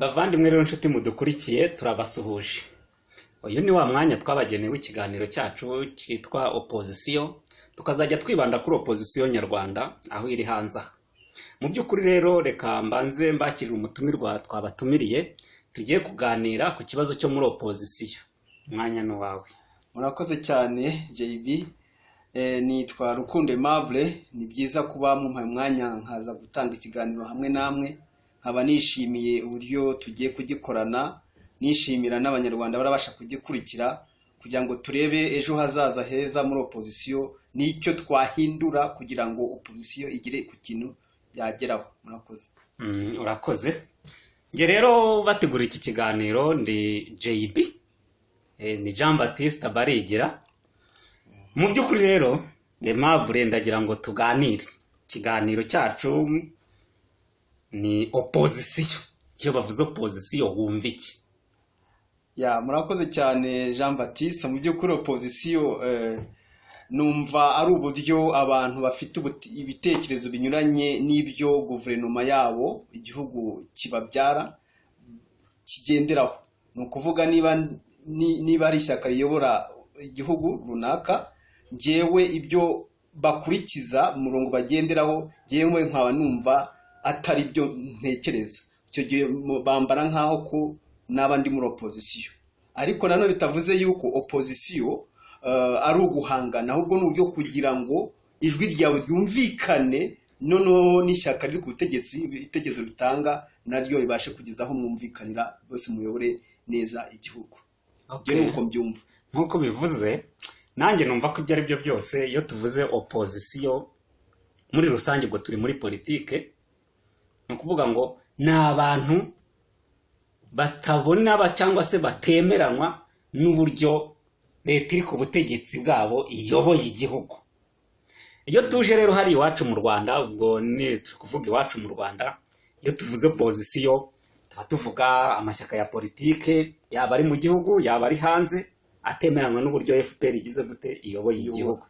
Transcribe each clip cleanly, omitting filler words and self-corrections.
Bavandimwe rero nshuti mudukurikiye turabasuhuje. Uyu ni wa mwanya twabagenewe ikiganiro cyacu cyitwa opposition, tukazajya twibanda kuri opposition nyarwanda aho iri hanze. Mu by'ukuri rero reka mbanze mbakirira umutumirwa twabatumiriye, tugiye kuganira ku kibazo cyo muri opposition. Mwanya no wawe. Murakoze cyane JB. Nitwa Rukundo Aimable. Ni byiza kuba mu mwanya nkaza gutanga ikiganiro hamwe namwe. Nkaba nishimiye uburyo tugiye kugikorana, nishimira n'abanyarwanda barabasha kugikurikira kugira ngo turebe ejo hazaza heza muri opposition, nicyo twahindura kugira ngo opposition igire ku kintu yageraho. Murakoze. Urakoze. Nge rero bategura iki kiganiro ndi JB, ni Jean Baptiste Barigira. Mu by'ukuri rero Aimable ndagira ngo tuganire. Ikiganiro cyacu ni opposition. Iyo bavuze opposition wumva iki? Murakoze cyane Jean Baptiste. Mu by'ukuri opposition numva ari uburyo abantu bafite ibitekerezo binyuranye n'ibyo guverinoma yabo igihugu kibabyara kigenderaho. Ni ukuvuga niba ari ishyaka riyobora igihugu runaka, ngewe ibyo bakurikiza murongo bagenderaho ngewe nkaba numva atari byo ntekereza. Icyo gihe bambara nkaho ko n'abandi muri opposition. Ariko nanone bitavuze yuko opposition ari uguhangana, ahubwo ni uburyo kugira ngo ijwi ryawe ryumvikane, noneho n'ishyaka riri ku butegetsi ibitekerezo bitanga naryo ribashe kugeza aho mwumvikanira bose muyobore neza igihugu. Okay. Nuko mbyumva. Nkuko bivuze, nanjye numva ko ibyo ari byo byose iyo tuvuze opposition muri rusange ubwo turi muri politike, ni ukuvuga ngo ni abantu batabona cyangwa se batemeranwa n'uburyo leta iri ku butegetsi bwabo iyoboye igihugu. Iyo tuje rero hari iwacu mu Rwanda, ubwo ni turi kuvuga iwacu mu Rwanda, iyo tuvuze opposition tuba tuvuga amashyaka ya politike yaba ari mu gihugu yaba ari hanze atemeranwa n'uburyo FPR igize gute iyoboye igihugu.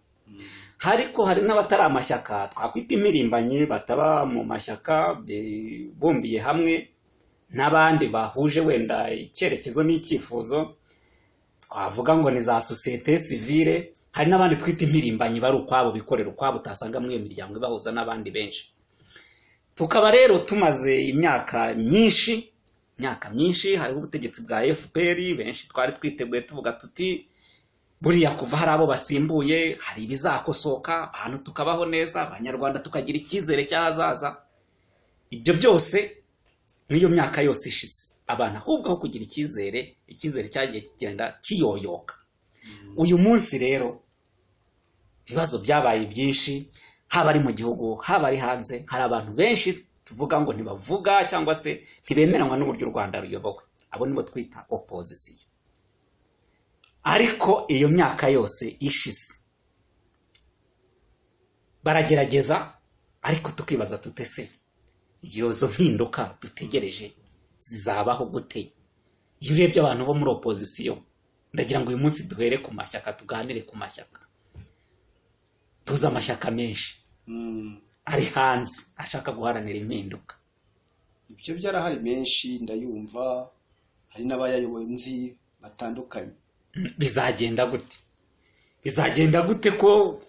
Hariko hari n'abatari amashyaka twakwita impirimbanyi, bataba mu mashyaka bumbiye hamwe n'abandi bahuje wenda icyerekezo n'icyifuzo, twavuga ngo ni za societe civile. Hari n'abandi twita impirimbanyi bari ukwabo bikorera ukwabo, utasanga muri iyo miryango ibahuza n'abandi benshi. Tukaba rero tumaze imyaka myinshi hariho ubutegetsi bwa FPR, benshi twari twiteguye tuvuga tuti buriya kuva hari abo basimbuye hari ibizakosoka, abantu tukabaho neza, abanyarwanda tukagira icyizere cy'ahazaza. Ibyo byose n'iyo myaka yose ishize, abantu ahubwo aho kugira icyizere cyagiye kigenda kiyoyoka. Uyu munsi rero ibibazo byabaye byinshi, haba ari mu gihugu haba ari hanze. Hari abantu benshi tuvuga ngo ntibavuga cyangwa se ntibemeranwa n'uburyo u Rwanda ruyobowe, abo nibo twita opposition. Ariko iyo myaka yose ishize baragerageza, ariko tukibaza tutese izo mpinduka dutegereje zizabaho gute? Iyo urebye abantu bo muri opposition, ndagira ngo uyu munsi duhere ku mashyaka, tuganire ku mashyaka. Tuzi amashyaka menshi ari hanze ashaka guharanira impinduka. Ibyo byarahari menshi ndayumva, hari n'abayayoboye nzi batandukanye. Bizagenda gute ko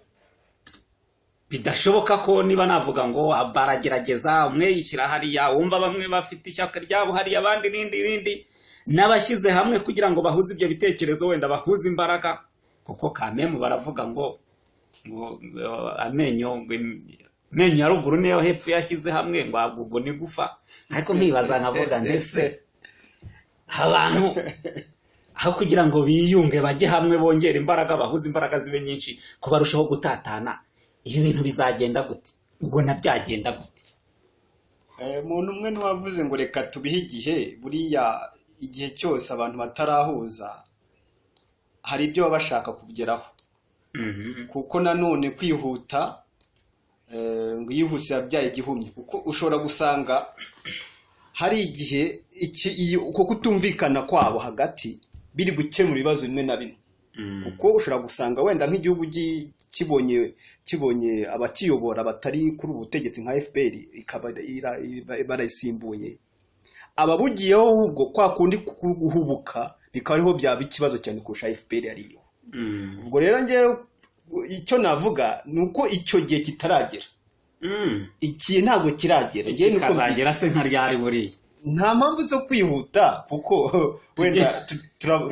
bidashoboka ko niba navuga ngo baragerageza, umwe yishyira hariya, wumva bamwe bafite ishyaka ryabo hariya, abandi n'indi n'abashyize hamwe kugira ngo bahuze ibyo bitekerezo, wenda bahuze imbaraga, kuko kamemu baravuga ngo amenyo ya ruguru niyo hepfo yashyize hamwe ngo agugo ni gufa. Ariko nkibaza nkavuga ndetse abantu aho kugira ngo biyunge bajye hamwe bongera imbaraga, bahuze imbaraga zibe nyinshi, ko barushaho gutatana, iyo bintu bizagenda gute? Ubona byagenda gute? Umuntu umwe ntiwavuze ngo reka tubihe igihe. Buriya igihe cyose abantu batarahuza hari ibyo baba bashaka kugeraho. Kuko nanone kwihuta ngo yihuse yabyaye igihumye, kuko ushobora gusanga hari igihe uko kutumvikana kwabo hagati biri gukemura ibibazo bimwe na bimwe. Kuko ushobora gusanga wenda nk'igihugu kibonye abakiyobora batari kuri ubutegetsi nka FPR ikaba barayisimbuye, ababugiyeho ahubwo kwa kundi guhubuka bikaba ariho byaba ikibazo cyane kurusha FPR yari iriho. Ubwo rero njye icyo navuga ni uko icyo gihe kitaragera. Iki ntabwo kiragera. Njye nuko kazagera se nka ryari buriya. Nta mpamvu zo kwihuta kuko wenda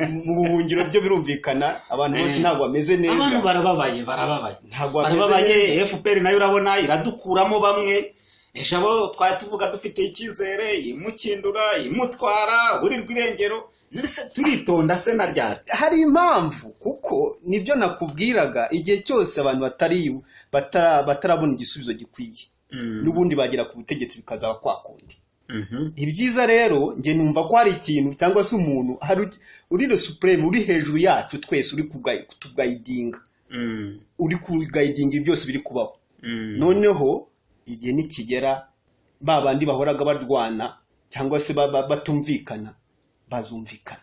mu buhungiro byo birumvikana abantu bose ntabwo bameze neza. Abantu barababaye. Barababaye. FPR nayo urabona iradukuramo bamwe. Ejabo twari tuvuga dufite icyizere imukindura imutwara buri rwirengero. Nese turitonda se na ryari. Hari impamvu kuko nibyo nakubwiraga igihe cyose abantu batarabona igisubizo gikwiye. N'ubundi bagera ku butegetsi bikazaba kwakundi. Ibyiza rero nge numva ko hari ikintu cyangwa se umuntu uri le supreme uri hejuru yacu twese uri kutugayidinga. Uri kugayidinga byose biri kubaho. Noneho igihe nikigera babandi bahoraga barwana cyangwa se batumvikana bazumvikana.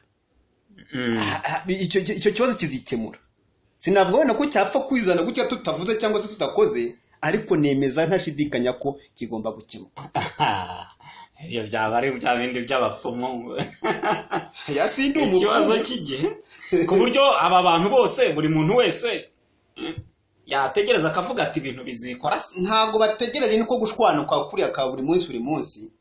Icyo kibazo kizikemura. Sinavuga wenda ko cyapfa kwizana gutya tutavuze cyangwa se tutakoze ariko nemeza ntashidikanya ko kigomba gukemuka. Iyo byaba ari bya bindi by'abapfumu. Yasindi umupfu. Ikibazo cy'igihe ku buryo aba bantu bose buri muntu wese yategereza akavuga ati ibintu bizikora se. Ntago bategereje niko gushwana kwa kuriya ka buri munsi.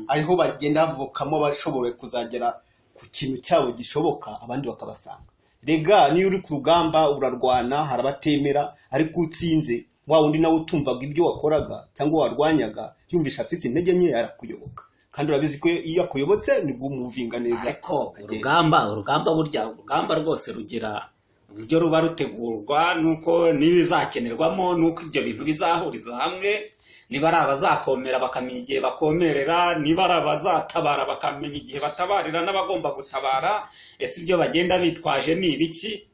Ariho bagenda havukamo bashoboye kuzagera ku kintu cyabo gishoboka abandi bakabasanga. Rega niyo uri ku rugamba urarwana harabatemera ariko utsinze wa undi nawe utumvaga ibyo wakoraga cyangwa warwanyaga yumvisha afite intege nke arakuyoboka kandi urabizi ko iyo akuyobotse nibwo umuvinga neza. Ariko urugamba rwose rugira uburyo ruba rutegurwa nuko nibizakenerwamo nuko ibyo bintu bizahuriza hamwe niba ari abazakomera bakamenya igihe bakomerera niba ari abazatabara bakamenya igihe batabarira n'abagomba gutabara ese ibyo bagenda bitwaje ni ibiki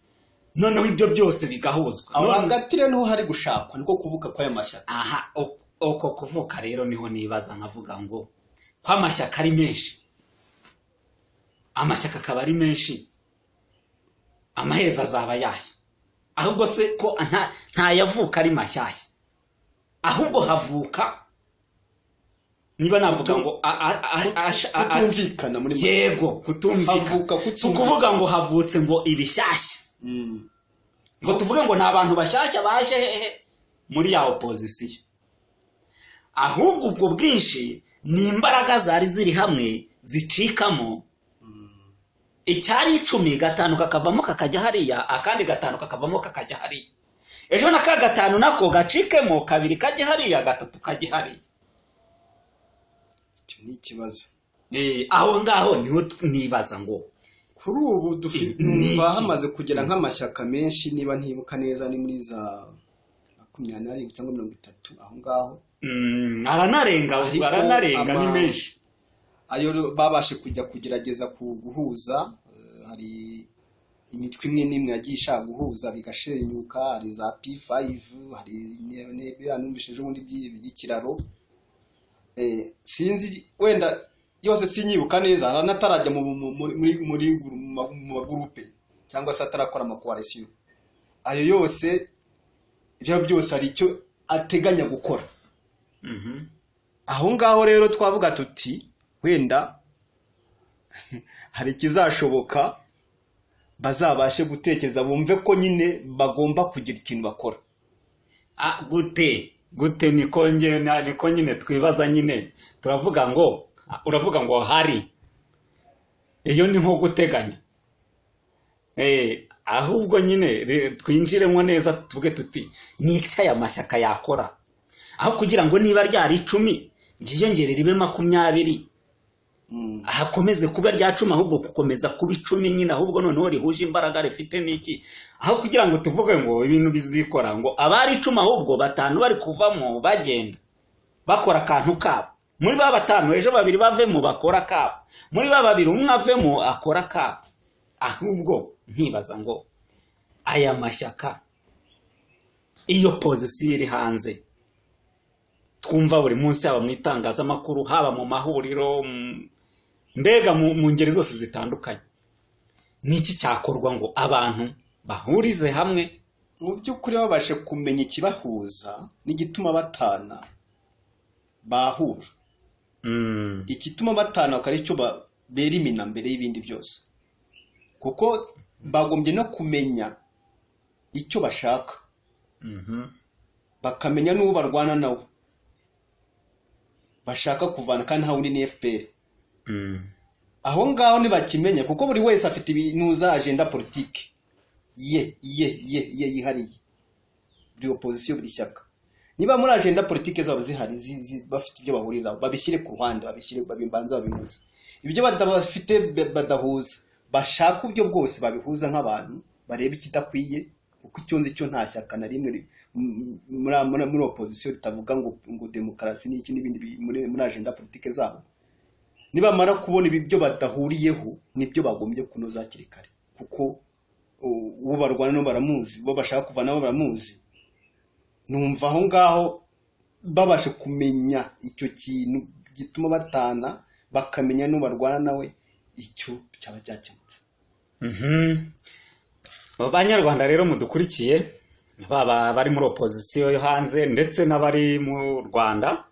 noneho ibyo byose bigahuzwa. Aho hagati rero niho hari gushakwa niko kuvuka kwa y'amashyaka. Uko kuvuka rero niho nibaza nkavuga ngo kwa amashyaka ari menshi amashyaka akaba ari menshi amaheza azaba yahe ahubwo se ko nta yavuka ari mashyashya ahubwo havuka niba navuga ngo kutumvikana muri yego kutumvikana kuvuga ngo havutse ngo ibishyashya ngo tuvuge ngo nta bantu bashyashya baje muri ya opposition ahubwo ubwo bwinshi ni imbaraga zari ziri hamwe zicikamo icyari 10 gatanu kakavamo kakajya hariya akandi gatanu kakavamo kakajya hariya ejo na ka gatanu nako gacikemo kabiri kajya hariya gatatu kajya hariya. Icyo ni ikibazo. Aho ngaho niho nibaza ngo kuri ubu numva hamaze kugera nk'amashyaka menshi niba ntibuka neza ni muri za 20 cyangwa 30 aho ngaho. Baranarenga ni menshi. Ayo babashe kujya kugerageza guhuza hari imitwe imwe n'imwe yagiye ishaka guhuza bigashenyuka hari za P5 hari nebera numvishije ubundi by'ikiraro sinzi wenda yose sinyibuka neza natarajya muri groupe cyangwa se atarakora amakoalisiyo ayo yose ibyo byose ari icyo ateganya gukora. Aho ngaho rero twavuga tuti wenda hari ikizashoboka bazabashe gutekereza bumve ko nyine bagomba kugira ikintu bakora. Gute niko nyine twibaza nyine turavuga ngo uravuga ngo hari iyo ni nko guteganya ahubwo nyine twinjiremo neza tuvuge tuti ni icya amashyaka yakora aho kugira ngo niba ryari 10 ryiyongerera ibe 20 hakomeze kuba rya 10 ahubwo gukomeza kuba 10 nyine ahubwo noneho rihuje imbaraga rifite niki aho kugira ngo tuvuge ngo ibintu bizikora ngo abari 10 ahubwo 5 bari kuvamo bagenda bakora akantu kabo muri ba 5 ejo 2 bavemo bakora kabo muri ba 2 umwe avemo akora kabo ahubwo ntibaza ngo aya mashyaka iyo position iri hanze twumva buri munsi haba mu itangazamakuru haba mu mahuriro mbega mu ngeri zose zitandukanye niki cyakorwa ngo abantu bahurize hamwe mu by'ukuri babashe kumenya ikibahuza n'igituma batana bahura igituma batana akaba aricyo berimina mbere y'ibindi byose, kuko bagombye no kumenya icyo bashaka, bakamenya n'uwo barwana nawe bashaka kuvana, kandi nta wundi ni FPR. Aho ngaho ntibakimenya, kuko buri wese afite ibintu za agenda politike ye yihariye, buri opposition buri shyaka. Niba muri agenda politike zabo zihari bafite ibyo bahuriraho, babishyire ku ruhande, babimbanza babinuze. Ibyo badafite badahuza, bashaka uburyo bwose babihuza nk'abantu bareba ikidakwiye, kuko icyo nzi cyo nta shyaka na rimwe muri opposition ritavuga ngo demokarasi n'iki n'ibindi muri agenda politike zabo. Nibamara kubona ibyo badahuriyeho nibyo bagombye kunoza hakiri kare, kuko uwo barwana no baramuzi, bo bashaka kuva nabo baramuzi. Numva aho ngaho babashe kumenya icyo kintu gituma batana, bakamenya no barwana nawe, icyo cyaba cyakemutse. Abanyarwanda rero mudukurikiye, baba bari muri opposition yo hanze ndetse n'abari mu Rwanda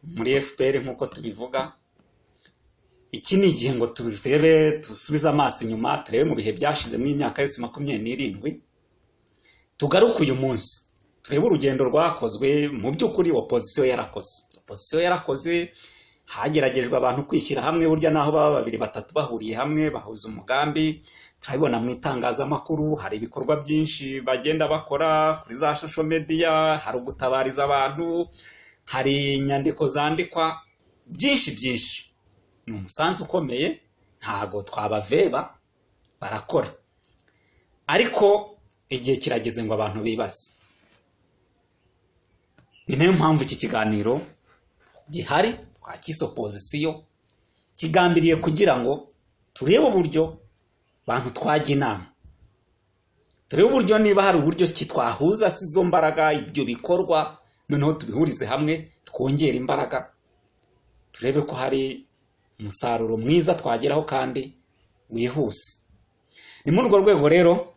muri FPR nk'uko tubivuga, iki ni igihe ngo turebe, dusubize amaso inyuma, turebe mu bihe byashize mu myaka yose 27, tugaruke uyu munsi turebe urugendo rwakozwe. Mu by'ukuri opposition yarakoze, hageragejwe abantu kwishyira hamwe, burya naho baba babiri batatu bahuriye hamwe bahuza umugambi. Turabibona mu itangazamakuru, hari ibikorwa byinshi bagenda bakora kuri za social media, hari ugutabariza abantu, hari inyandiko zandikwa, byinshi. Ni umusanzu ukomeye, ntago twabaveba, barakora. Ariko igihe kirageze ngo abantu bibaze. Ni nayo mpamvu iki kiganiro gihari, twakise opposition, kigambiriye kugira ngo turebe uburyo bantu twajya inama, turebe uburyo niba hari uburyo kitwahuza sizo mbaraga, ibyo bikorwa noneho tubihurize hamwe, twongera imbaraga, turebe ko hari umusaruro mwiza twageraho kandi wihuse. Ni muri urwo rwego rero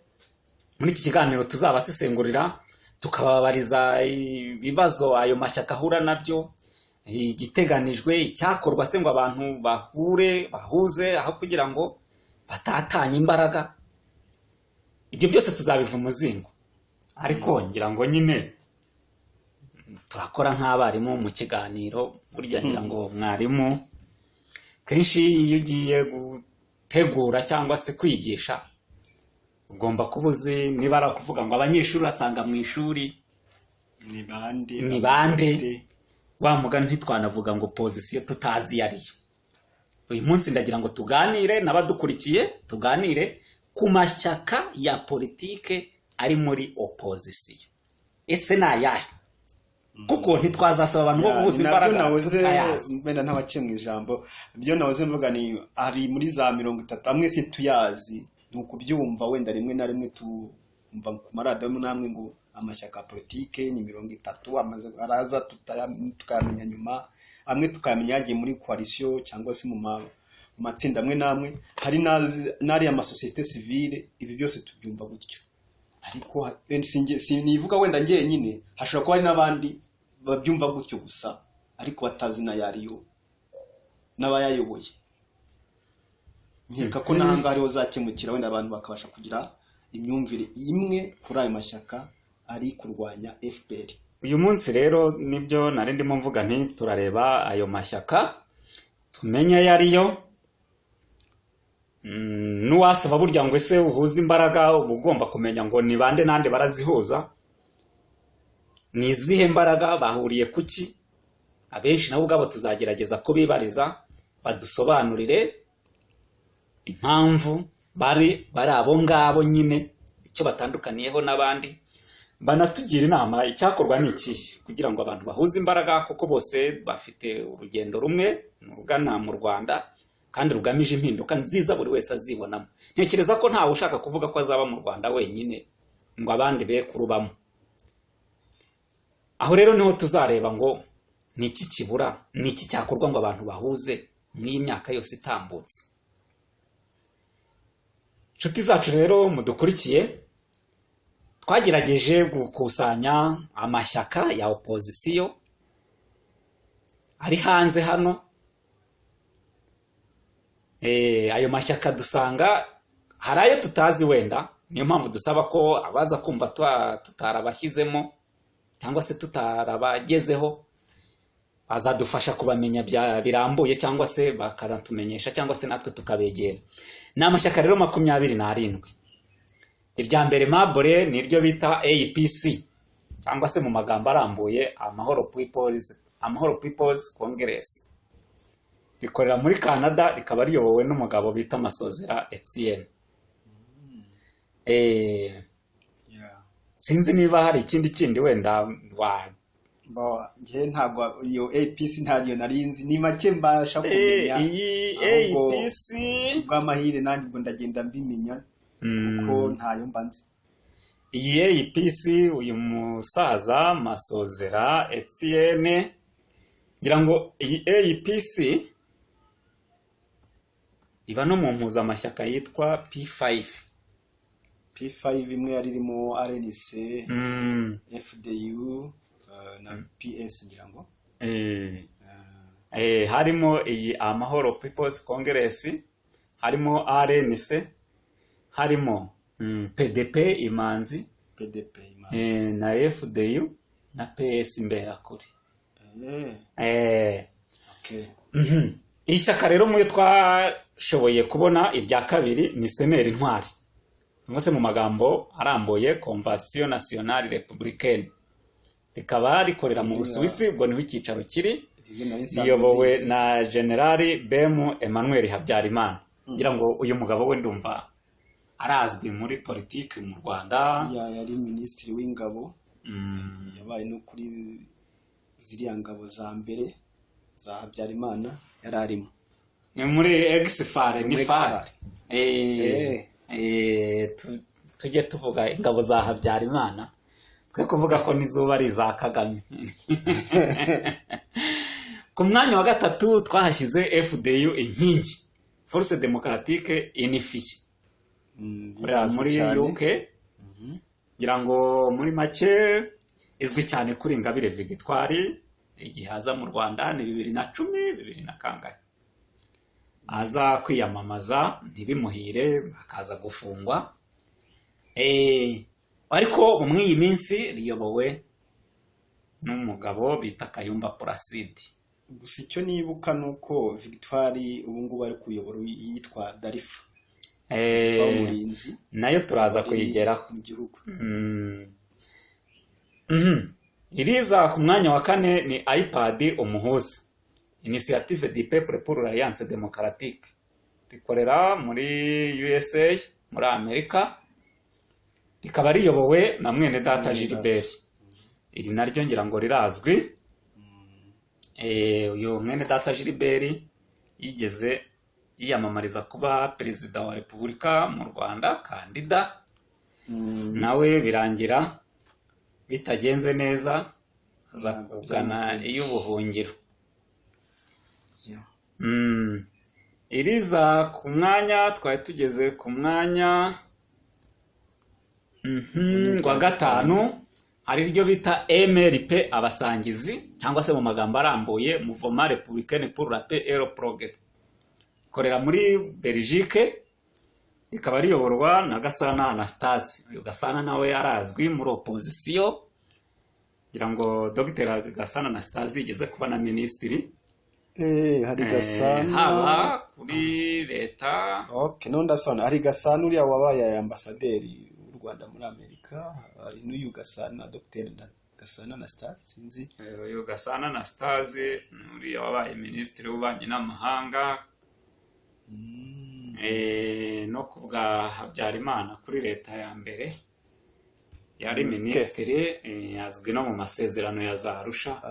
muri iki kiganiro tuzabasesengurira, tukababariza ibibazo ayo mashyaka ahura nabyo, igiteganijwe, icyakorwa se ngo abantu bahuze aho kugira ngo batatanye imbaraga. Ibyo byose tuzabiva umuzingo, ariko ngira ngo nyine turakora nk'abarimu mu kiganiro. Burya ngira ngo mwarimu kenshi iyo ugiye gutegura cyangwa se kwigisha, ugomba kuba uzi niba ari kuvuga ngo abanyeshuri urasanga mu ishuri ni bande, wa mugani ntitwanavuga ngo opposition tutazi yariyo. Uyu munsi ndagira ngo tuganire n'abadukurikiye, tuganire ku mashyaka ya politike ari muri opposition. Ese nayahe? Kuko ntitwazasaba abantu bo guhuza imbaraga tutayazi. Benda ntabaciye mu ijambo, byo nahoze mvuga ni ari muri za 30, amwe si tuyazi, nuko byumva wenda rimwe na rimwe tumva ku maradiyo namwe ngo amashyaka politike ni 30, amaze araza tukayamenya nyuma, amwe tukayamenya yagiye muri coalition cyangwa se mu matsinda amwe namwe, hari nari amasosiyete civile. Ibi byose tubyumva gutyo, ariko sinivuga wenda ngiye nyine, hashobora kuba hari n'abandi babyumva gutyo gusa, ariko batazi na yariyo n'abayayoboye. Nkeka ko nahanga hariho zakemukira, wenda abantu bakabasha kugira imyumvire imwe kuri ayo mashyaka ari kurwanya FPR. Uyu munsi rero nibyo nari ndimo mvuga nti turareba ayo mashyaka, tumenya yariyo. Nuwasaba burya ngo ese uhuza imbaraga, ugomba kumenya ngo ni bande nande barazihuza, ni izihe mbaraga, bahuriye kuki. Abenshi nabo ubwabo tuzagerageza ko bibariza, badusobanurire impamvu bari abo ngabo nyine, icyo batandukaniyeho n'abandi, banatugira inama icyakorwa n'iki kugira ngo abantu bahuze imbaraga, kuko bose bafite urugendo rumwe rugana mu Rwanda kandi rugamije impinduka nziza buri wese azibonamo. Ntekereza ko ntawe ushaka kuvuga ko azaba mu Rwanda wenyine ngo abandi be kurubamo. Aho rero niho tuzareba ngo niki kibura, niki cyakorwa ngo abantu bahuze mw'iyi myaka yose itambutse. Inshuti zacu rero mudukurikiye, twagerageje gukusanya amashyaka ya opposition ari hanze hano. Ayo mashyaka dusanga hari ayo tutazi wenda, niyo mpamvu dusaba ko abaza kumva tutarabashyizemo cyangwa se tutarabagezeho bazadufasha kubamenya birambuye, cyangwa se bakanatumenyesha, cyangwa se natwe tukabegera. Ni amashyaka rero 27. Irya mbere Mabure ni ryo bita APC, cyangwa se mu magambo arambuye Amahoro People's Congress. Rikorera muri Canada, rikaba riyobowe n'umugabo bita Masozera Etienne. Sinzi niba hari ikindi wenda nge ntabwo iyo APC ntayo narinzi, ni make mbasha kumenya. Iyi APC bw'amahire nanjye ubwo ndagenda mbimenya kuko ntayo mbanzi. Iyi APC, uyu musaza Masozera Etienne, ngira ngo iyi APC iba no mu mpuzamashyaka yitwa P5 imwe yari irimo RNC, FDU na PS ngira ngo. Harimo iyi Amahoro People's Congress, harimo RNC, harimo PDP Imanzi, na FDU na PS Imberakuri. Ishyaka rero mu twashoboye kubona irya kabiri ni Seneri Ntwari, cyangwa mu magambo arambuye Convention Nationale Républicaine. Rikaba rikorera mu Busuwisi, ubwo niho icyicaro kiri. Riyobowe na General Bemu Emmanuel Habyarimana. Ngira ngo uyu mugabo we ndumva arazwi muri politiki mu Rwanda. Yari minisitiri w'ingabo, yabaye no kuri ziriya ngabo za mbere za Habyarimana yari arimo. Ni muri Exfare, ni fare. Tujye tuvuga ingabo za Habyarimana, twe kuvuga ko nizuba ari za Kagame. Ku mwanya wa gatatu twahashyize FDU inkingi, Force Democratique Unifiée, muri UK. Ngira ngo muri make izwi cyane kuri Ingabire Victoire. Igihe aza mu Rwanda ni 2010 na kangahe, aza kwiyamamaza ntibimuhire, akaza gufungwa. Ariko mu iyi minsi riyobowe n'umugabo bita Kayumba Placide. Gusa icyo nibuka nuko Victoire ubu ngubu ari kuyobora yitwa Darifa. Nayo turaza kuyigeraho mu gihugu. Iriza ku mwanya wa kane ni iPad Umuhuza, Initiative du Peuple pour l'Alliance Démocratique. Rikorera muri USA, muri Amerika. Rikaba riyobowe na mwene data Gilbert. Iri naryo ngira ngo rirazwi. Uyu mwene data Gilbert yigeze yiyamamariza kuba perezida wa Repubulika mu Rwanda, kandida. Nawe birangira bitagenze neza, aza kugana iy'ubuhungiro. Iriza ku mwanya, twari tugeze ku mwanya wa gatanu, hari ryo bita MRP Abasangizi, cyangwa se mu magambo arambuye Mouvement Républicain pour la Paix et le Progrès. Korera muri Belgique, rikaba riyoborwa na Gasana Anastase. Uyu Gasana nawe arazwi muri opposition. Ngira ngo Dr. Gasana Anastase yigeze kuba na minisitiri. Hari Gasana haba kuri leta. Okay, no ndasona hari Gasana uriya wabaye ambasaderi w'u Rwanda muri Amerika. Hari n'uyu Gasana, Dr. Gasana Anastase sinzi. Uyu Gasana Anastase uriya wabaye minisitiri w'ububanyi n'amahanga. No kuvuga Habyarimana kuri leta ya mbere yari minisitiri, azwi no mu masezerano ya za Arusha.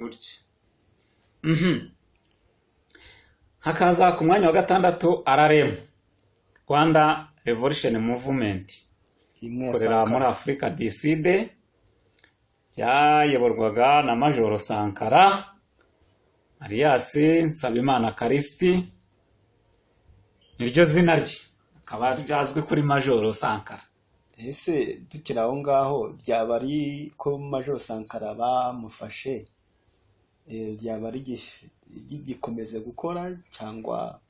Gutya. Hakaza ku mwanya wa gatandatu RRM, Rwanda Revolution Movement, korera muri Afrika du Sud. Yayoborwaga na Major Sankara alias Nsabimana Karisti. Niryo zina rye, akaba azwi kuri Major Sankara. Ese dukira aho ngaho byaba ari ko Major Sankara bamufashe ryaba rigikomeza gukora cyangwa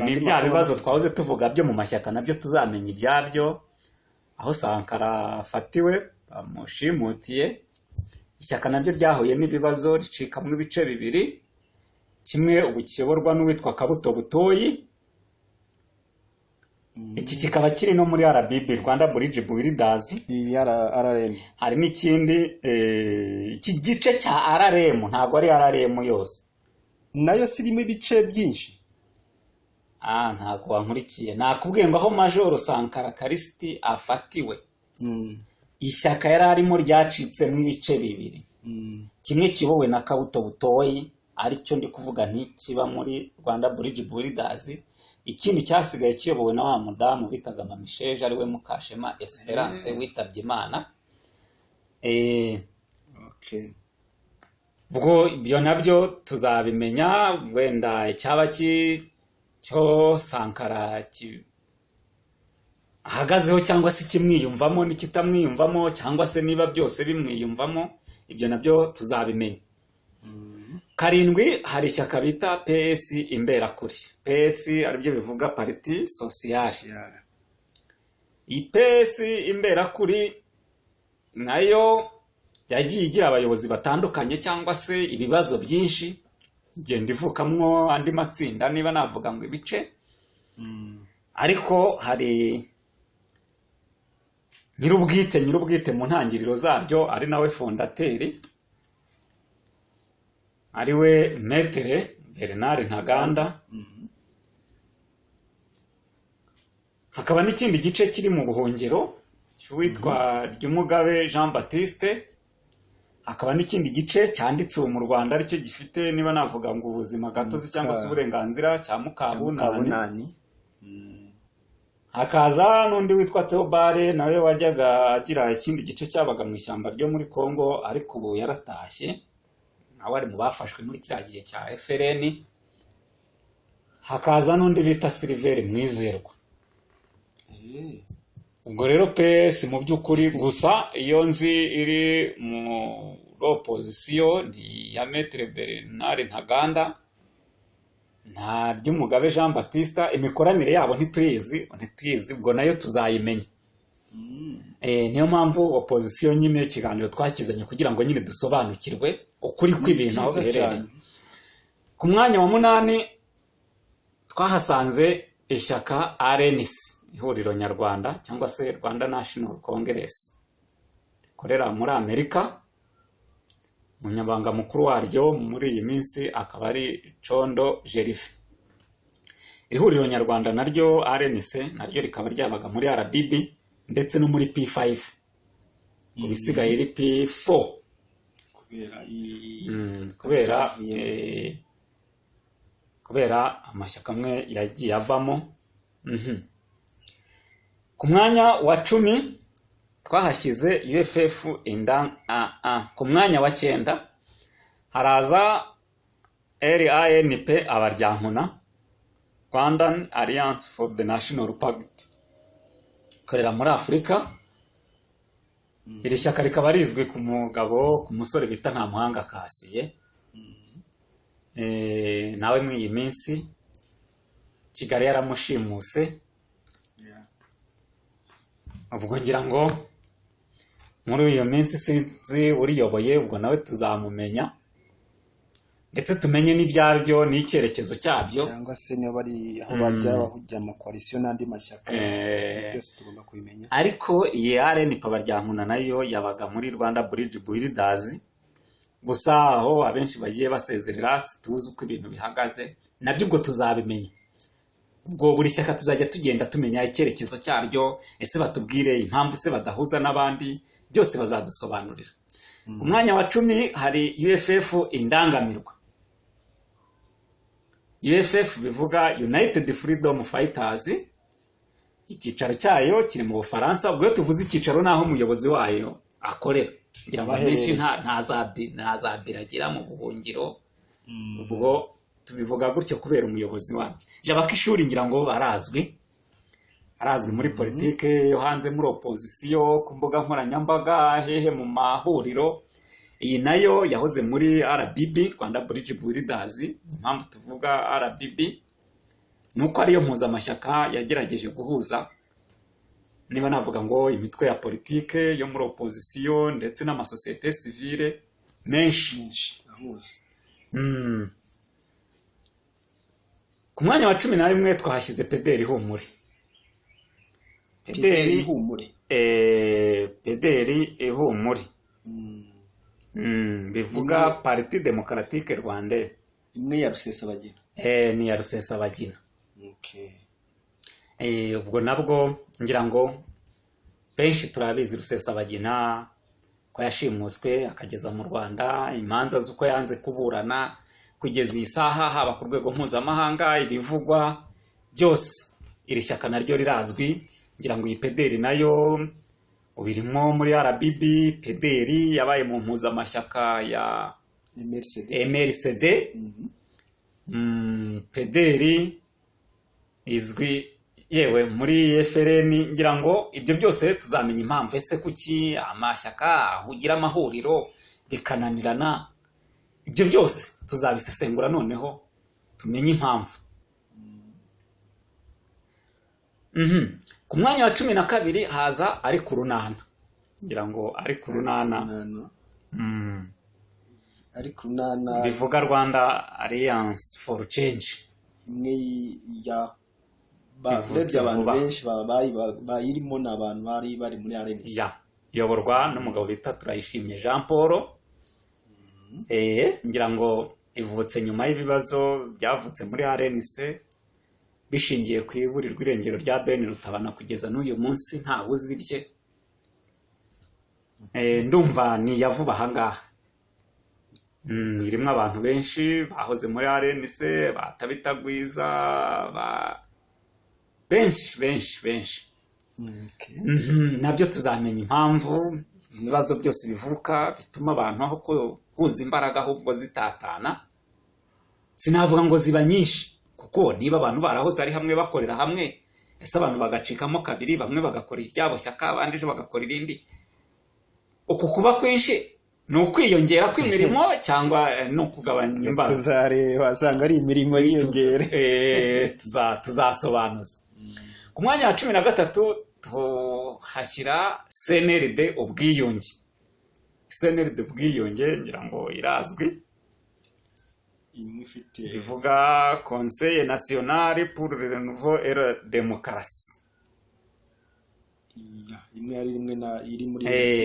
ni bya bibazo twahoze tuvuga byo mu mashyaka nabyo tuzamenya ibyabyo, aho Sankara afatiwe bamushimutiye, ishyaka naryo ryahuye n'ibibazo ricikamwo ibice bibiri, kimwe ubu kiyoborwa n'uwitwa Kabuto Butoyi, iki kikaba kiri no muri RBB, Rwanda Bridge Builders, RRM. hari n'ikindi iki gice cya RRM, ntabwo ari RRM yose, nayo sirimo ibice byinshi. ntabwo wankurikiye, nakubwiye ngo aho Majoro Sankara Callixte afatiwe, ishyaka yari arimo ryacitsemo ibice bibiri, kimwe kiyobowe na Kabuto Butoyi, aricyo ndi kuvuga kiba muri Rwanda Bridge Builders, ikindi cyasigaye kiyobowe na wa mudamu bitaga Mamisheje ariwe Mukashema Esperance witabye Imana. Ubwo ibyo nabyo tuzabimenya, wenda icyaba cyo Sankara ahagazeho cyangwa se kimwiyumvamo n'ikitamwiyumvamo, cyangwa se niba byose bimwiyumvamo, ibyo nabyo tuzabimenya. Karindwi, hari ishyaka bita PS Imberakuri. PS aribyo bivuga Parti Sociale. Iyi PS Imberakuri nayo yagiye igira abayobozi batandukanye cyangwa se ibibazo byinshi, igenda ivukamwo andi matsinda niba navuga ngo ibice, ariko hari nyirubwite mu ntangiriro zaryo ari nawe fondateri, ariwe Maître Bernard Ntaganda. Hakaba n'ikindi gice kiri mu buhungiro cy'uwitwa Ryumugabe Jean Baptiste. Hakaba n'ikindi gice cyanditse mu Rwanda aricyo gifite niba navuga ngo ubuzima gatozi cyangwa se uburenganzira cya Mukabunani. Hakaza n'undi witwa Theobald nawe wajyaga agira ikindi gice cyabaga mu ishyamba ryo muri Kongo, ariko ubu yaratashye, nawe ari mu bafashwe muri kiriya gihe cya FRN. Hakaza n'undi bita Silver Mwizerwa. Ubwo rero PS mu by'ukuri gusa iyo nzi iri mu opposition ni ya Maître Bernard Ntaganda nta Ryumugabe Jean Baptiste. Imikoranire yabo ntituyizi, ubwo nayo tuzayimenya. Niyo mpamvu opposition nyine ikiganiro twakizanye kugira ngo nyine dusobanukirwe ukuri kw'ibintu aho biherereye. Ku mwanya wa 8 twahasanze ishyaka RNC, ihuriro nyarwanda cyangwa se Rwanda National Congress, rikorera muri Amerika. Umunyabanga mukuru waryo muri iyi minsi akaba ari Condo Jerife. Ihuriro nyarwanda naryo RNC naryo rikaba ryabaga muri RBB ndetse no muri P5, ubisigaye iri P4 kubera amashyaka amwe yagiye avamo. Ku mwanya wa 10 twahashyize UFF ku mwanya wa 9 haraza RANP Abaryankuna, Rwandan Alliance for the National Party, ikorera muri Afurika. Iri shyaka rikaba rizwi ku musore bita Ntamuhanga Kasiye, nawe muri iyi minsi Kigali yaramushimuse. Ubwo ngira ngo muri iyo minsi sinzi uriyoboye, ubwo nawe tuzamumenya ndetse tumenye n'ibyaryo n'icyerekezo cyabyo, cyangwa se niba bari aho bajya bahujya mu coalition n'andi mashyaka, byose tugomba kubimenya. Ariko iyi RNP Abaryankuna nayo yabaga muri Rwanda Bridge Builders, gusa aho abenshi bagiye basezerera tuzi uko ibintu bihagaze, nabyo ubwo tuzabimenya. Ubwo buri shyaka tuzajya tugenda tumenya icyerekezo cyaryo, ese batubwire impamvu se badahuza n'abandi, byose bazadusobanurira. Umwanya wa 10 hari UFF Indangamirwa. UFF bivuga United Freedom Fighters, icyicaro cyayo kiri mu Bufaransa. Ubwo tuvuze icyicaro naho umuyobozi wayo akorera, ngira ngo benshi ntazabiragira mu buhungiro, ubwo tubivuga gutyo kubera umuyobozi wayo. Jabaka ishuri ngira ngo arazwi muri politike yo hanze, muri opposition, ku mbuga nkoranyambaga, hehe mu mahuriro. iyi nayo yahoze muri RBB, Rwanda Bridge Builders. Impamvu tuvuga RBB nuko ariyo mpuzamashyaka yagerageje guhuza, niba navuga ngo imitwe ya politike yo muri opozisiyo ndetse n'amasosiyete sivile menshi. Ku mwanya wa 11 twahashyize PDR Ihumure. PDR Ihumure. Bivuga Parti Démocratique Rwandais. Imwe ya Rusesabagina. Ni ya Rusesabagina. Ubwo nabwo ngira ngo benshi turabizi Rusesabagina ko yashimuswe akageza mu Rwanda, imanza z'uko yanze kuburana kugeza iyi saha, haba ku rwego mpuzamahanga, ibivugwa byose. Iri shyaka naryo rirazwi, ngira ngo iyi PDR nayo ubirimo muri RBB. PDR yabaye mu mpuzamashyaka ya MRCD. PDR izwi yewe muri FRN. ngira ngo ibyo byose tuzamenya impamvu, ese kuki amashyaka ahugira amahuriro bikananirana. Ibyo byose tuzabisesengura noneho tumenye impamvu. Ku mwanya wa 12 haza ari ku runana, ngira ngo ari ku runana. Ari ku runana bivuga Rwanda Alliance for Change. Imwe ya barebye abantu benshi bayirimo n'abantu bari muri RNC. Iyoborwa n'umugabo bita Turayishimye Jean Paul. Ngira ngo ivutse nyuma y'ibibazo byavutse muri RNC bishingiye ku iburirwa irengero rya Ben Rutabana kugeza n'uyu munsi nta uzibye. Ndumva ni yavuba ahangaha. Irimo abantu benshi bahoze muri RNC, batabitagwiza, benshi. Nabyo tuzamenya impamvu, ibibazo byose bivuka bituma abantu aho kuhuza imbaraga ahubwo zitatana. Sinavuga ngo ziba nyinshi, kuko niba abantu barahoze ari hamwe bakorera hamwe, ese abantu bagacikamo kabiri, bamwe bagakora iryabo shyaka abandi bagakora irindi. Uku kuba kwinshi ni ukwiyongera kw'imirimo cyangwa no kugabanya imbaraga? Tuzareba, wasanga ari imirimo yiyongera. Tuzasobanuza. Ku mwanya wa 13 tuhashyira CNRD Ubwiyunge. CNRD Ubwiyunge ngira ngo irazwi, bivuga Conseil National pour le Renouveau et la Démocratie.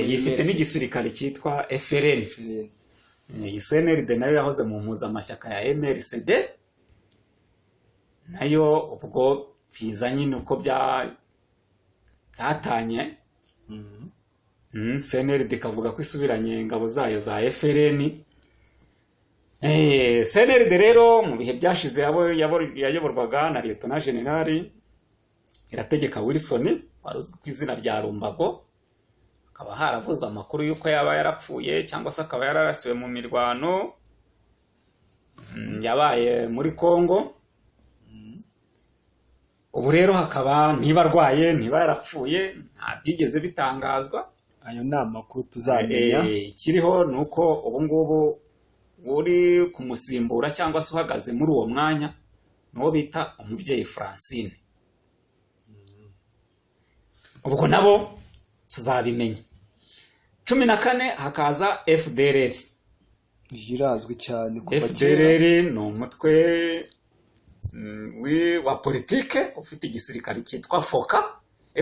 Yifite n'igisirikare cyitwa FRN. Iyi CNRD nayo yahoze mu mpuzamashyaka ya MRCD, nayo ubwo bizanye nuko byatanye. CNRD kavuga ko isubiranye ingabo zayo za FRN. CNRD rero mu bihe byashize yayoborwaga na Lieutenant General Irategeka Wilson, waruzwi ku izina rya Rumbago. Akaba haravuzwe amakuru yuko yaba yarapfuye cyangwa se akaba yararasiwe mu mirwano yabaye muri Kongo. Ubu rero hakaba niba arwaye niba yarapfuye nta byigeze bitangazwa. Ayo ni amakuru tuzamenya. Ikiriho ni uko ubu ngubu uri kumusimbura cyangwa se uhagaze muri uwo mwanya n'uwo bita umubyeyi Francine. Ubwo nabo tuzabimenya. 14 hakaza FDLR. Irazwi cyane kuva FDLR ni umutwe wa politike ufite igisirikare cyitwa FOCA.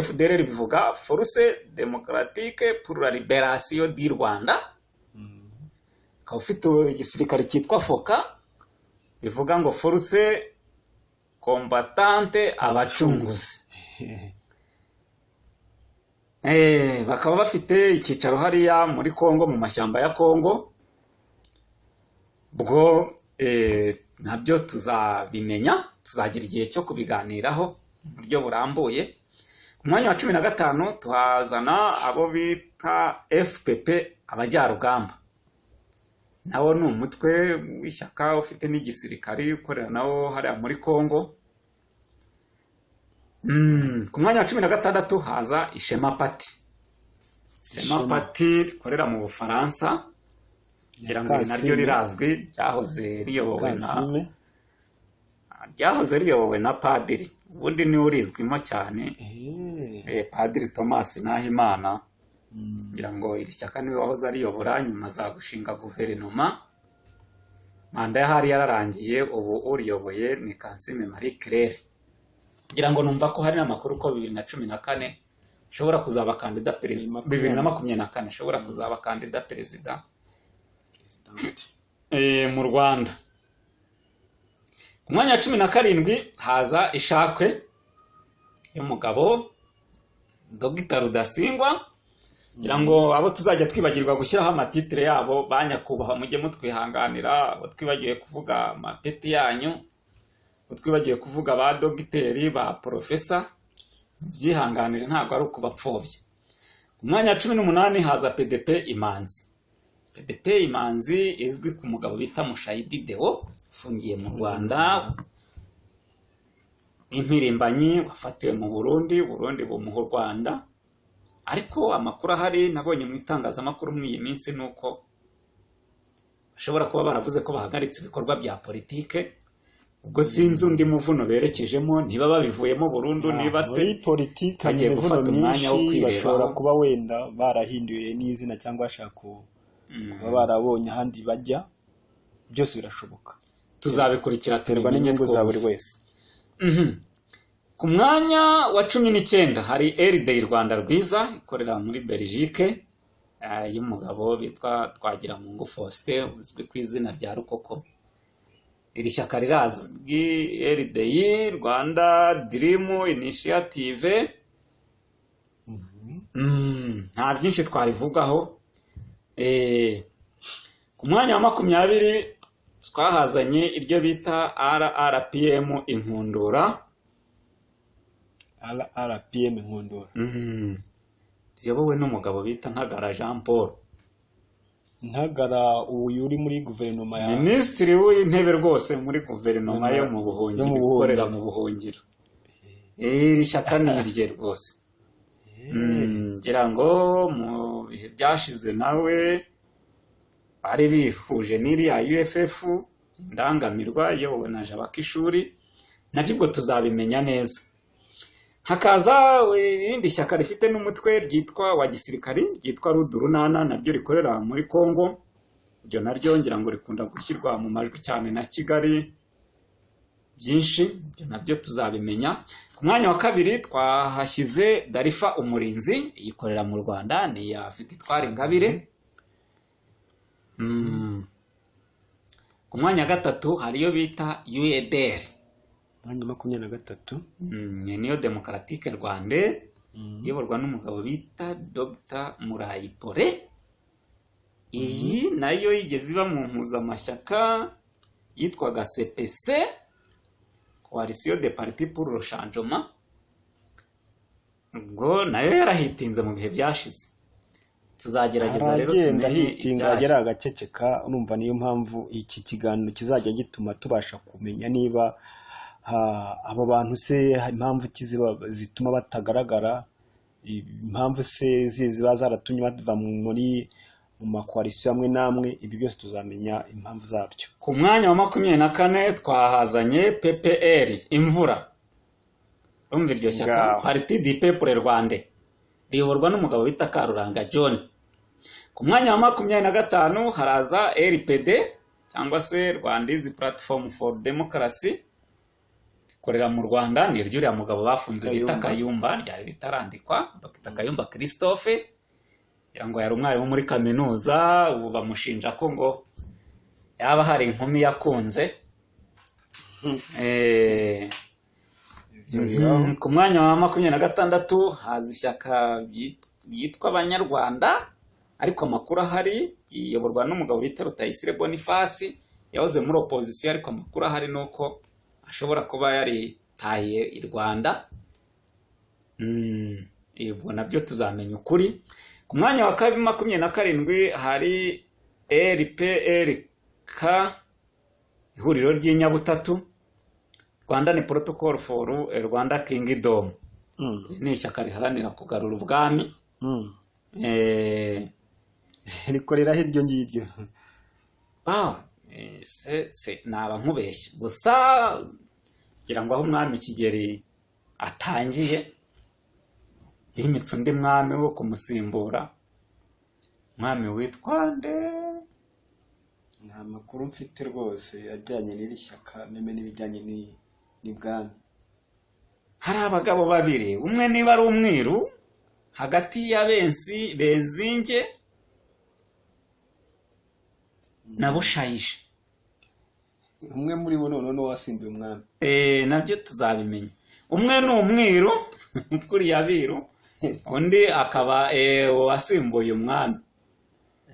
FDLR bivuga Force Démocratique pour la Libération du Rwanda. Ka ufite igisirikare cyitwa FOCA bivuga ngo Force Combattante Abacunguzi. Bakaba bafite icyicaro hariya muri Kongo, mu mashyamba ya Kongo. Bwo nabyo tuzabimenya, tuzagira igihe cyo kubiganiraho mu buryo burambuye. Ku mwanya wa 15 tuhazana abo bita FPP Abajyarugamba. Nawo ni umutwe w'ishyaka ufite n'igisirikari ukorera nawo hariya muri Kongo. Ku mwanya wa 16 haza Ishema Party. Ishema Party rikorera mu Bufaransa. kugira ngo iri naryo rirazwi, ryahoze riyobowe na padiri, ubundi niwe urizwimo cyane, padiri Thomas Nahimana, kugira ngo iri shyaka niwe wahoze ariyobora, nyuma za gushinga guverinoma, manda yahari yararangiye, ubu uriyoboye ni Kansime Marie Claire. Kugira ngo numva ko hari n'amakuru ko 2014 shobora kuzaba kandida perezida, 2024 shobora kuzaba kandida perezida mu Rwanda. Ku mwanya wa 17 haza ishakwe y'umugabo Dr. Rudasingwa, kugira ngo abo tuzajya twibagirwa gushyiraho amatitire yabo banyakubaha mujye mutwihanganira, abo twibagiwe kuvuga amapeti yanyu, abo twibagiwe kuvuga ba dogiteri, ba profesa, byihanganire ntabwo ari ukubapfobya. Ku mwanya wa 18 haza PDP Imanzi. PDP Imanzi izwi ku mugabo bita Mushayidi Deo, ufungiye mu Rwanda, impirimbanyi wafatiwe mu Burundi bumuha u Rwanda. Ariko amakuru ahari nabonye mu itangazamakuru muri iyi minsi nuko bashobora kuba baravuze ko bahagaritse ibikorwa bya politike, ubwo sinzi undi muvuno berekejemo, niba babivuyemo burundu, niba se muri politike bagiye gufata umwanya wo kwireba, bashobora kuba wenda barahinduye n'izina cyangwa bashaka kuba barabonye ahandi bajya, byose birashoboka, tuzabikurikira terwa n'inyungu za buri wese. Ku mwanya wa 19 hari RDI Rwanda Rwiza, ikorera muri Belgique, y'umugabo bitwa Twagiramungu Faustin, uzwi ku izina rya Rukoko. Iri shyaka rirazwi, RDI Rwanda Dream Initiative. Nta byinshi twarivugaho. Ku mwanya wa 20 twahazanye iryo bita RRPM Inkundura. RRPM Inkundura. Ziyobowe n'umugabo bita Ntagara Jean Paul. Ntagara uyu uri muri guverinoma ya Minisitiri w'intebe rwose muri guverinoma yo mu buhungiro, ikorera mu buhungiro. Iri shyaka ni irye rwose. Ngira ngo mu bihe byashize nawe bari bifuje n'iriya UFF Indangamirwa iyobowe na Jabakishuri, nabyo ubwo tuzabimenya neza. Hakaza irindi shyaka rifite n'umutwe ryitwa wa gisirikari, ryitwa Rudurunana, naryo rikorera muri Kongo. Iryo naryo ngira ngo rikunda gushyirwa mu majwi cyane na Kigali byinshi, ibyo nabyo tuzabimenya. Ku mwanya wa 2 twahashyize Darifa Umurinzi, ikorera mu Rwanda, ni ya Victoire Ingabire. Ku mwanya wa 3 hariyo bita UEDR, mwanya 23, niyo Democratique Rwanda, iyoborwa n'umugabo bita Dr. Murayipore. Iyi nayo yigeze iba mu mpuzamashyaka yitwaga CPC, Coalition des Partis pour le Changement, ubwo nayo yarahitinze mu bihe byashize. Tuzagerageza rero tumenye hitinga agera agaceceka, urumva niyo mpamvu iki kiganiro kizajya gituma tubasha kumenya niba abo bantu se impamvu zituma batagaragara, impamvu se ziba zaratumye bava muri mu makoalisiyo amwe namwe, ibi byose tuzamenya impamvu zabyo. Ku mwanya wa 24 twahazanye PPR Imvura. Urumva iryo shyaka, Parti du Peuple Rwandais, riyoborwa n'umugabo bita Karuranga John. Ku mwanya wa 25 haraza RPD cyangwa se Rwandizi Platform for Democracy, korera mu Rwanda, ni ryo mugabo bafunze bita Kayumba, ryari ritarandikwa, Dr. Kayumba Christophe, yango yari umwarimu muri kaminuza, ubu bamushinja ko ngo yaba hari inkumi yakunze. Ku mwanya wa 26 haza ishyaka yitwa Abanyarwanda, ariko amakuru ahari yiyoborwa n'umugabo bita Rutayisire Boniface, yahoze muri opposition, ariko amakuru ahari nuko ashobora kuba yari tahiye i Rwanda. Ubwo nabyo tuzamenya ukuri. Ku mwanya wa 27 hari RPRK, ihuriro ry'inyabutatu, Rwanda ni Protocol for Rwanda Kingdom. Ni ishyaka riharanira kugarura ubwami. Rikorera hiryo ngiryo. naba nkubeshye gusa kugira ngo aho umwami Kigeli atangiye yimitse undi mwami wo kumusimbura, umwami witwa nde? nta makuru mfite rwose ajyanye n'iri shyaka meme n'ibijyanye n'ibwami. Hari abagabo babiri, umwe niba ari umwiru hagati ya Bezinge na Bushayija. Umwe muri bo none wasimbuye umwami. Nabyo tuzabimenya. Umwe ni umwiru kuriya biru, undi akaba wasimbuye umwami,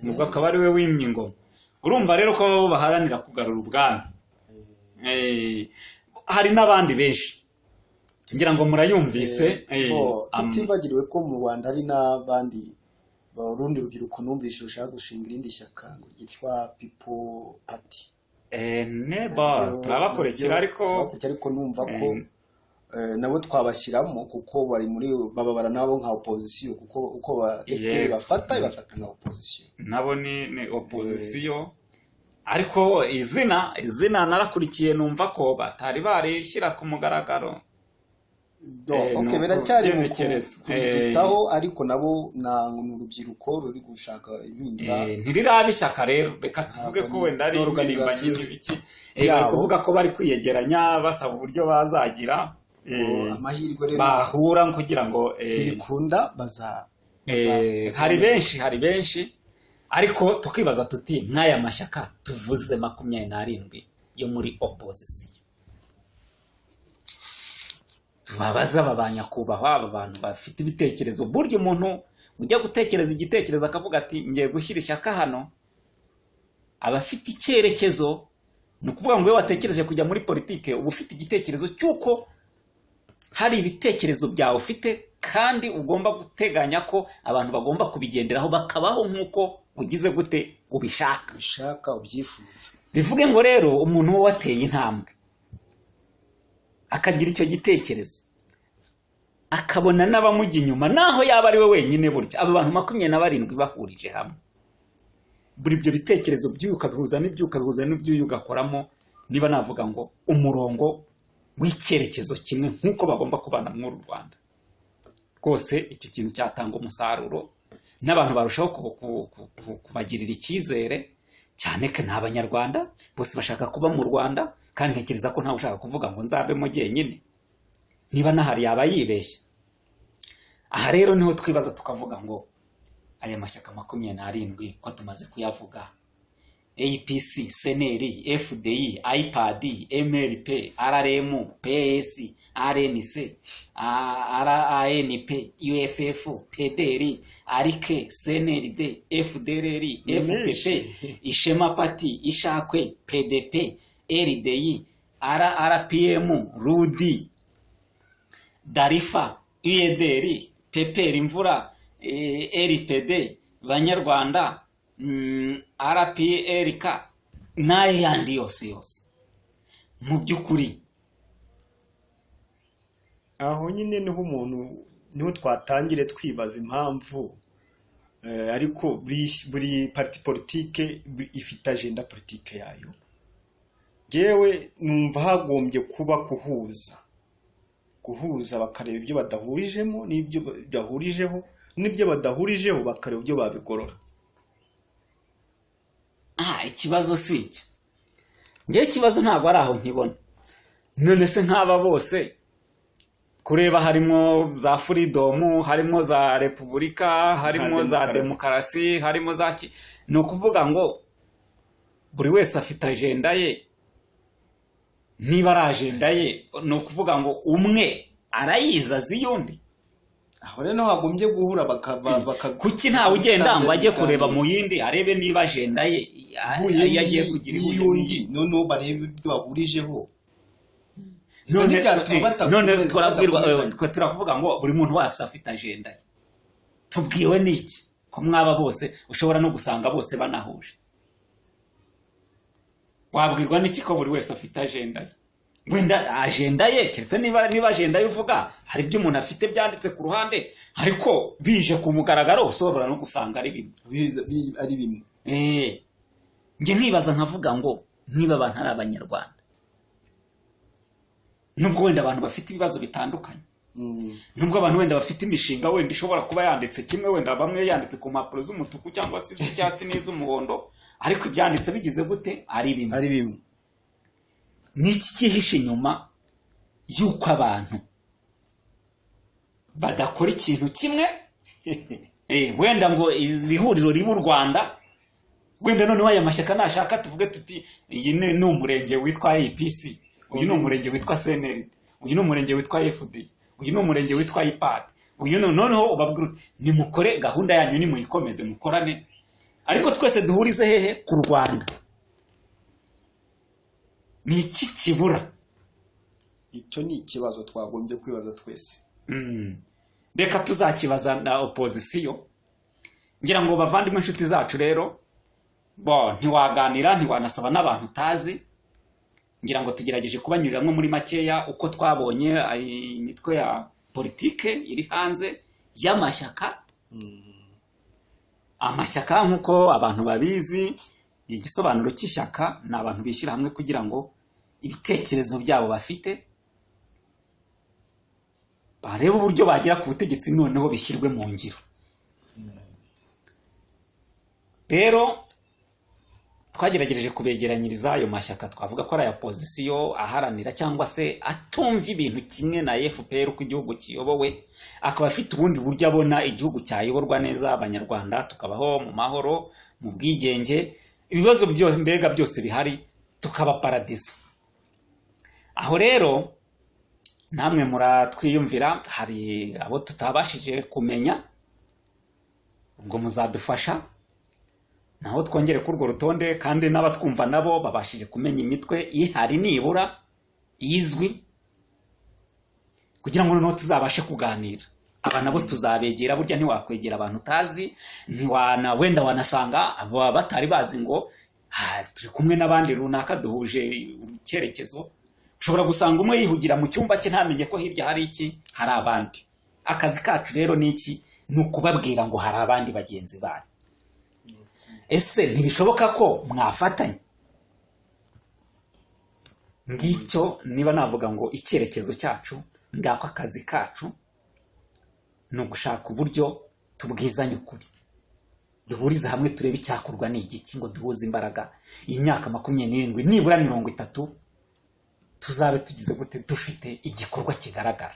nubwo akaba ari we wimye ingoma. Urumva rero ko babo baharanira kugarura ubwami. Hari n'abandi benshi ngira ngo murayumvise. Tutibagiriwe ko mu Rwanda hari n'abandi barundi rubyiruko numvise rushaka gushinga irindi shyaka ngo ryitwa People Party. Turabakurikira ariko numva ko nabo twabashyiramo kuko bari muri bababara nabo nka opposition, kuko uko FPR bafata nka opposition, nabo ni opposition. Ariko izina narakurikiye numva ko batari barishyira ku mugaragaro. Biracyari mu kubitaho, ariko nabo ni urubyiruko ruri gushaka impinduka. Ntiriraba ishyaka rero, reka tuvuge ko wenda ari organization y'ibiki, kuvuga ko bari kwiyegeranya basaba uburyo bazagira amahirwe rero bahura kugira ngo bikunda hari benshi ariko tukibaza tuti nk'aya mashyaka tuvuze 27 yo muri opposition, tubabaza babanyakubahwa aba bantu bafite ibitekerezo. Burya umuntu ujya gutekereza igitekerezo akavuga ati ngiye gushyira ishyaka hano, aba afite icyerekezo. Ni ukuvuga ngo iyo watekereje kujya muri politike uba ufite igitekerezo cy'uko hari ibitekerezo byawe ufite, kandi ugomba guteganya ko abantu bagomba kubigenderaho bakabaho nk'uko ugize gute ubishaka ubyifuza. Bivuge ngo rero umuntu we wateye intambwe akagira icyo gitekerezo, akabona n'abamujya inyuma, naho yaba ari we wenyine. Burya aba bantu 27 bahurije hamwe, buri ibyo bitekerezo by'uyu ukabihuza n'iby'uyu ugakoramo, niba navuga ngo umurongo w'icyerekezo kimwe nk'uko bagomba kubana muri Rwanda. Rwose icyo kintu cyatanga umusaruro n'abantu barushaho kubagirira icyizere, cyane ko ni Abanyarwanda bose bashaka kuba mu Rwanda, kandi ntekereza ko ntawe ushaka kuvuga ngo nzabemo jyenyine, niba nahari yaba yibeshye. Aha rero niho twibaza tukavuga ngo aya mashyaka 27 ko tumaze kuyavuga: APC, CNL, FDI, IPAD, MLP, RRM, PS, RNC, RANP, UFF, PDR, ARIC, CNLD, FDLR, FPP, Ishema Party, Ishakwe, PDP, LDI, RRPM, RUDI, Darifa, UEDR, PPR Imvura, LTD, Banyarwanda, RPRK n'ayo yandi yose. Mu by'ukuri aho nyine niho twatangire twibaza impamvu, ariko buri parti politike ifite agenda politike yayo. Jewe numva hagombye kuba guhuza bakareba ibyo badahurijemo n'ibyo bahurijeho, n'ibyo badahurijeho bakareba ibyo babigorora. Ikibazo si iki. Ngiye ikibazo ntabwo ari aho nkibona. None se nk'aba bose kureba harimo za freedom, harimo za repubulika, harimo za demokarasi, harimo za ni ukuvuga ngo buri wese afite agenda ye. Niba ari agenda ye, ni ukuvuga ngo umwe arayiza ziyundi. Aho rero hagombye guhura kuki ntawe ugenda ngo ajye kureba mu yindi arebe niba agenda ye yagiye kugira iyundi, none barebe ibyo bahurijeho. None turakuvuga ngo buri muntu wese afite agenda ye. Tubwiwe n'iki ko mwaba bose ushobora no gusanga bose banahuje? Wabwirwa n'iki ko buri wese afite agenda ye? Wenda agenda ye keretse niba agenda yuvuga hari ibyo umuntu afite byanditse ku ruhande, ariko bije ku mugaragaro usobora no gusanga ari bimwe. njye nkibaza nkavuga ngo niba abantu ari abanyarwanda, nubwo wenda abantu bafite ibibazo bitandukanye, nubwo abantu wenda bafite imishinga wenda ishobora kuba yanditse kimwe, wenda bamwe yanditse ku mpapuro z'umutuku cyangwa se iz'icyatsi n'iz'umuhondo, ariko ibyanditse bigize gute ari bimwe. N'iki cyihishe inyuma y'uko abantu badakora ikintu kimwe? Wenda ngo iri huriro riba u Rwanda, wenda noneho aya mashyaka nashaka tuvuge tuti iyi ni umurenge witwa APC, uyu ni umurenge witwa CNL, uyu ni umurenge witwa FD, uyu ni umurenge witwa IPAD, uyu noneho ubabwira uti nimukore gahunda yanyu, nimuyikomeze mukorane, ariko twese duhurize hehe? Ku Rwanda. Ni iki kibura? icyo ni ikibazo twagombye kwibaza twese. Reka tuzakibaza na opozisiyo. Ngira ngo bavandimwe inshuti zacu rero, ntiwaganira ntiwanasaba n'abantu utazi. Ngira ngo tugerageje kubanyuriramo muri makeya uko twabonye imitwe ya politike iri hanze y'amashyaka. Amashyaka nk'uko abantu babizi, igisobanuro cy'ishyaka ni abantu bishyira hamwe kugira ngo ibitekerezo byabo bafite barebe uburyo bagera ku butegetsi, noneho bishyirwe mu ngiro. Rero twagerageje kubegeranyiriza ayo mashyaka twavuga ko ari aya opozisiyo aharanira cyangwa se atumva ibintu kimwe na FPR uko igihugu kiyobowe, akaba afite ubundi buryo abona igihugu cyayoborwa neza, abanyarwanda tukabaho mu mahoro, mu bwigenge, ibibazo mbega byose bihari tukaba paradiso. Aho rero namwe muratwiyumvira, hari abo tutabashije kumenya, ubwo muzadufasha naho twongere kuri urwo rutonde, kandi n'abatwumva nabo babashije kumenya imitwe ihari nibura izwi, kugira ngo noneho tuzabashe kuganira. Aba nabo tuzabegera, burya ntiwakwegera abantu utazi, wenda wanasanga aba batari bazi ngo turi kumwe n'abandi runaka duhuje icyerekezo. Ushobora gusanga umwe yihugira mu cyumba cye ntamenye ko hirya hari iki, hari abandi. Akazi kacu rero ni iki? Ni ukubabwira ngo hari abandi bagenzi banyu. Ese ntibishoboka ko mwafatanya? Ngicyo niba navuga ngo icyerekezo cyacu, ngako akazi kacu, ni ugushaka uburyo tubwizanye ukuri, duhuriza hamwe turebe icyakorwa ni igiki, ngo duhuze imbaraga. Imyaka 27 nibura 30 tuzabe tugize gute, dufite igikorwa kigaragara.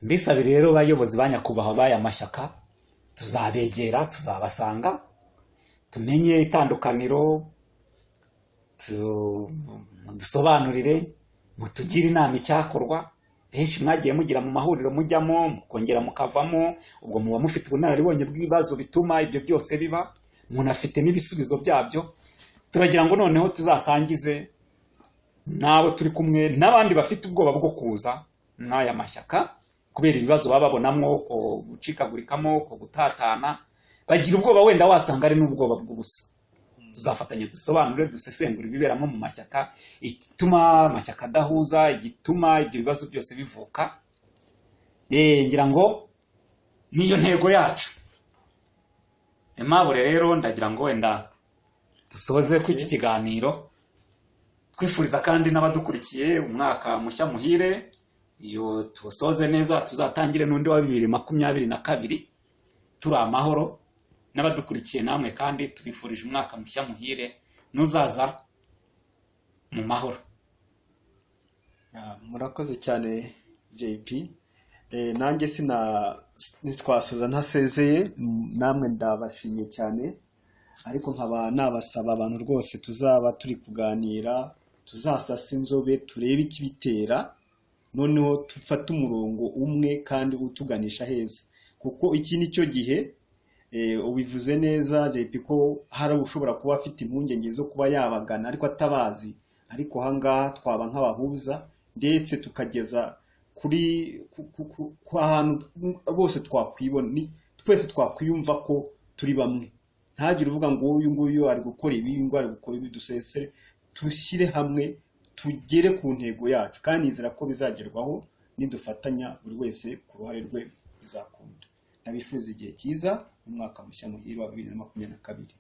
Mbisabe rero bayobozi banyakubahwa baya mashyaka, tuzabegera, tuzabasanga, tumenye itandukaniro, dusobanurire, mutugire inama icyakorwa. Benshi mwagiye mugira mu mahuriro mujyamo, mukongera mukavamo, ubwo muba mufite ubunararibonye bw'ibibazo bituma ibyo byose biba, munafite n'ibisubizo byabyo. Turagira ngo noneho tuzasangize nabo turi kumwe n'abandi bafite ubwoba bwo kuza n'aya mashyaka, kubera ibibazo baba babonamwo, ko gucikagurikamo, ko gutatana, bagira ubwoba, wenda wasanga ari n'ubwoba bw'ubusa. Tuzafatanya dusobanure, dusesengura ibiberamo mu mashyaka, igituma amashyaka adahuza, igituma ibyo bibazo byose bivuka. Ngira ngo niyo ntego yacu. Emabure rero ndagira ngo wenda dusoze ku iki kiganiro, twifuriza kandi n'abadukurikiye umwaka mushya muhire, iyo tusoze neza tuzatangire n'undi wa 2022 turi amahoro. N'abadukurikiye namwe kandi tubifurije umwaka mushya muhire, nuzaza mu mahoro. Murakoze cyane JP. Nanjye nitwasoza ntasezeye, namwe ndabashimye cyane, ariko nkaba nabasaba abantu rwose tuzaba turi kuganira, tuzasasa inzobe, turebe ikibitera, noneho tufate umurongo umwe kandi utuganisha heza, kuko iki ni cyo gihe. Ubivuze neza JP ko hari ushobora kuba afite impungenge zo kuba yabagana ariko atabazi, ariko ahangaha twaba nk'abahuza, ndetse tukageza kuri ahantu bose twakwibona, twese twakwiyumva ko turi bamwe. Ntagire uvuga ngo uyu nguyu ari gukora ibi, ngo ari gukora ibi, dusesere, tushyire hamwe, tugere ku ntego yacu, kandi nizera ko bizagerwaho nidufatanya buri wese ku ruhare rwe bizakunda. Nabifuza igihe cyiza, umwaka mushya muhire wa 2022.